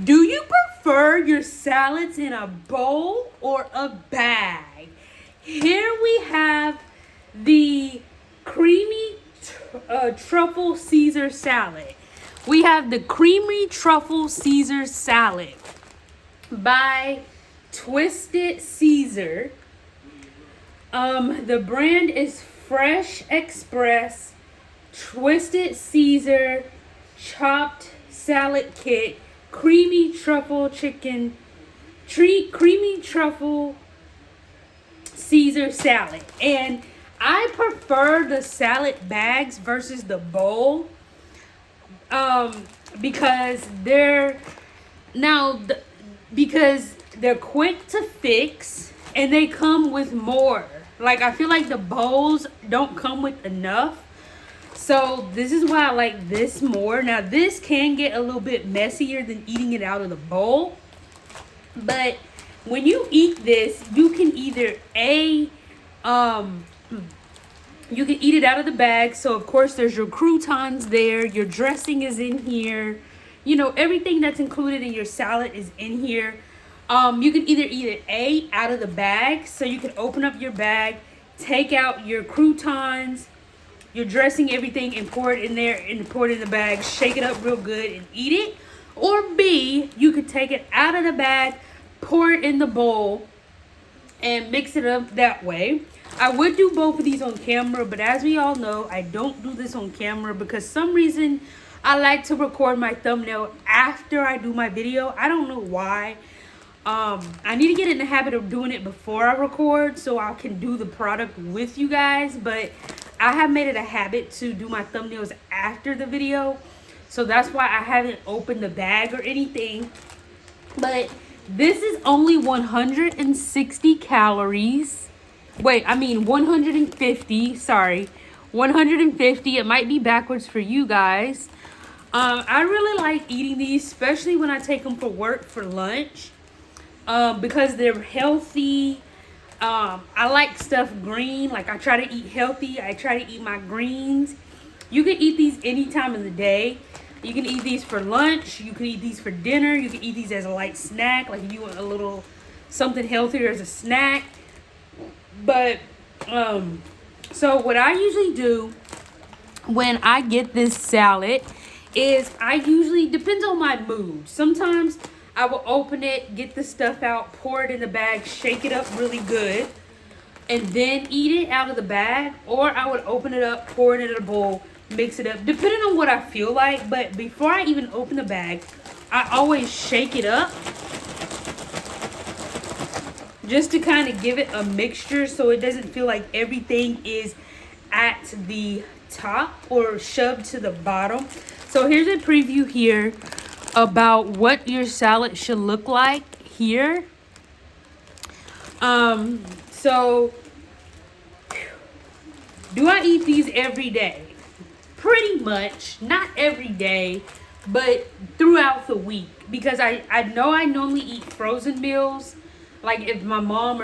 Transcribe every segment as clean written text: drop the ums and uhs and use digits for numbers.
Do you prefer your salads in a bowl or a bag? Here we have the creamy truffle Caesar salad. We have the creamy truffle Caesar salad by Twisted Caesar. The brand is Fresh Express Twisted Caesar chopped salad kit, creamy truffle chicken, creamy truffle Caesar salad. And I prefer the salad bags versus the bowl, because because they're quick to fix and they come with more. Like, I feel like the bowls don't come with enough. So this is why I like this more. Now this can get a little bit messier than eating it out of the bowl. But when you eat this, you can either you can eat it out of the bag. So of course there's your croutons there, your dressing is in here. You know, everything that's included in your salad is in here. You can either eat it out of the bag. So you can open up your bag, take out your croutons, your dressing, everything, and pour it in there and pour it in the bag, shake it up real good and eat it. Or B, you could take it out of the bag, pour it in the bowl, and mix it up that way. I would do both of these on camera, but as we all know, I don't do this on camera because some reason I like to record my thumbnail after I do my video. I don't know why. I need to get in the habit of doing it before I record so I can do the product with you guys, but I have made it a habit to do my thumbnails after the video. So that's why I haven't opened the bag or anything. But this is only 160 calories. Wait, I mean 150. Sorry. 150. It might be backwards for you guys. I really like eating these, especially when I take them for work for lunch. Because they're healthy. I like stuff green. Like, I try to eat healthy. I try to eat my greens. You can eat these any time of the day. You can eat these for lunch. You can eat these for dinner. You can eat these as a light snack. Like, if you want a little something healthier as a snack. But, so what I usually do when I get this salad is I usually, depends on my mood. Sometimes I will open it, get the stuff out, pour it in the bag, shake it up really good, and then eat it out of the bag. Or I would open it up, pour it in a bowl, mix it up, depending on what I feel like. But before I even open the bag, I always shake it up just to kind of give it a mixture so it doesn't feel like everything is at the top or shoved to the bottom. So here's a preview here about what your salad should look like here. So do I eat these every day? Pretty much, not every day, but throughout the week, because I know I normally eat frozen meals, like if my mom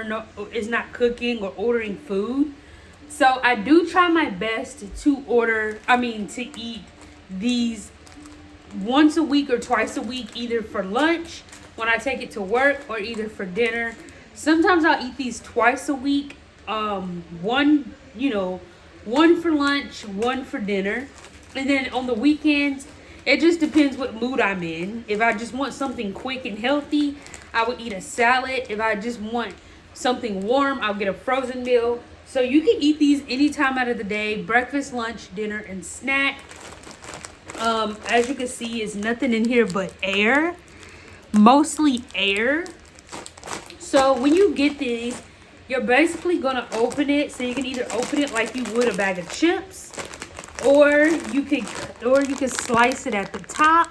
is not cooking or ordering food. So I do try my best to eat these once a week or twice a week, either for lunch when I take it to work or either for dinner. Sometimes I'll eat these twice a week. One for lunch, one for dinner. And then on the weekends, it just depends what mood I'm in. If I just want something quick and healthy, I would eat a salad. If I just want something warm, I'll get a frozen meal. So you can eat these any time out of the day: breakfast, lunch, dinner, and snack. As you can see, is nothing in here but air, mostly air. So when you get these, you're basically gonna open it. So you can either open it like you would a bag of chips, or you could slice it at the top,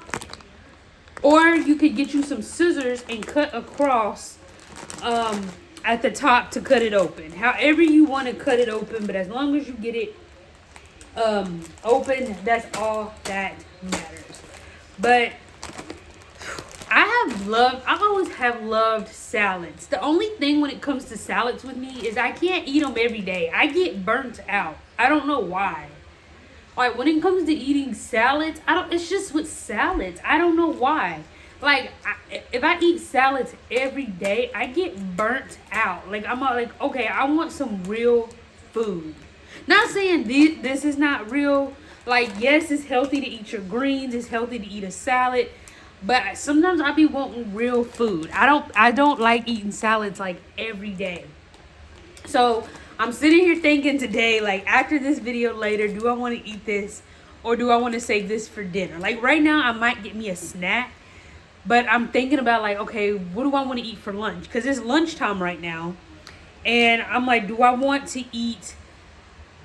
or you could get you some scissors and cut across at the top to cut it open. However you want to cut it open, but as long as you get it open, that's all that matters. But I always have loved salads. The only thing when it comes to salads with me is I can't eat them every day. I get burnt out. I don't know why. Like, when it comes to eating salads, it's just with salads. I don't know why. Like, if I eat salads every day, I get burnt out. Like I'm like, okay, I want some real food. Not saying this is not real. Like, yes, it's healthy to eat your greens. It's healthy to eat a salad. But sometimes I be wanting real food. I don't like eating salads like every day. So I'm sitting here thinking today, like after this video later, do I want to eat this or do I want to save this for dinner? Like right now, I might get me a snack, but I'm thinking about like, okay, what do I want to eat for lunch? Because it's lunchtime right now. And I'm like, do I want to eat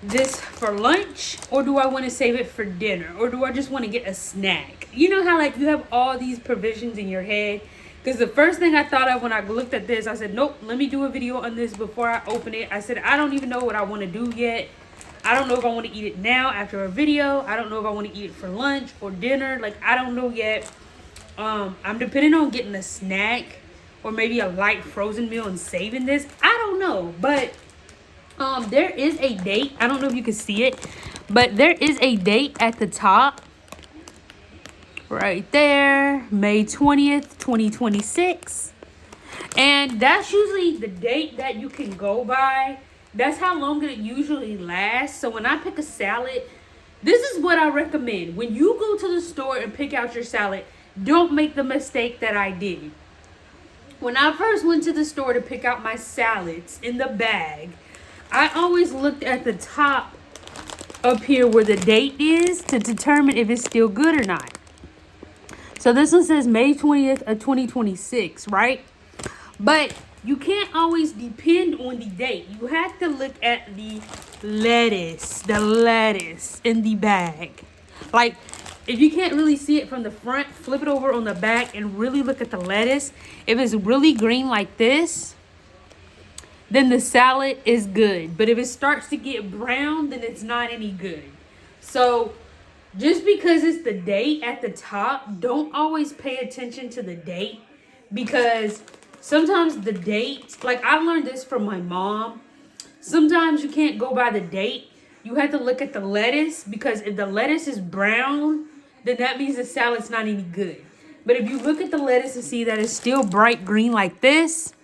this for lunch or do I want to save it for dinner? Or do I just want to get a snack? You know how like you have all these provisions in your head? Because the first thing I thought of when I looked at this, I said, nope, let me do a video on this before I open it. I said, I don't even know what I want to do yet. I don't know if I want to eat it now after a video. I don't know if I want to eat it for lunch or dinner. Like, I don't know yet. I'm depending on getting a snack or maybe a light frozen meal and saving this. I don't know. But there is a date. I don't know if you can see it. But there is a date at the top. Right there, May 20th, 2026. And that's usually the date that you can go by. That's how long it usually lasts. So when I pick a salad, this is what I recommend. When you go to the store and pick out your salad, don't make the mistake that I did. When I first went to the store to pick out my salads in the bag, I always looked at the top up here where the date is to determine if it's still good or not. So this one says May 20th of 2026, right? But you can't always depend on the date. You have to look at the lettuce in the bag. Like, if you can't really see it from the front, flip it over on the back and really look at the lettuce. If it's really green like this, then the salad is good. But if it starts to get brown, then it's not any good. So just because it's the date at the top, don't always pay attention to the date, because sometimes the date, like I learned this from my mom, sometimes you can't go by the date. You have to look at the lettuce, because if the lettuce is brown, then that means the salad's not any good. But if you look at the lettuce and see that it's still bright green like this,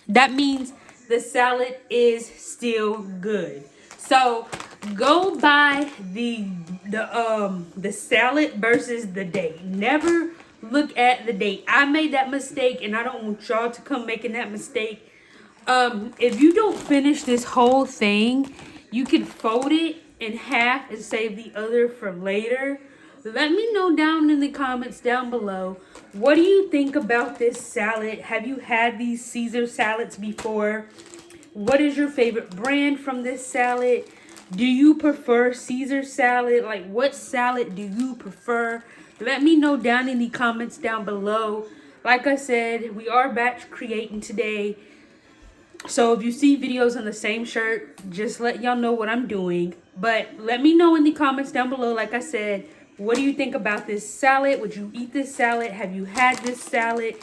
that means the salad is still good. So go by the salad versus the date. Never look at the date. I made that mistake and I don't want y'all to come making that mistake. If you don't finish this whole thing, you can fold it in half and save the other for later. Let me know down in the comments down below. What do you think about this salad? Have you had these Caesar salads before? What is your favorite brand from this salad? Do you prefer Caesar salad? Like, what salad do you prefer? Let me know down in the comments down below. Like I said, we are batch creating today. So if you see videos on the same shirt, just let y'all know what I'm doing. But let me know in the comments down below, like I said, what do you think about this salad? Would you eat this salad? Have you had this salad?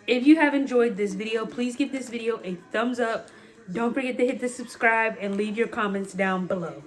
If you have enjoyed this video, please give this video a thumbs up. Don't forget to hit the subscribe and leave your comments down below.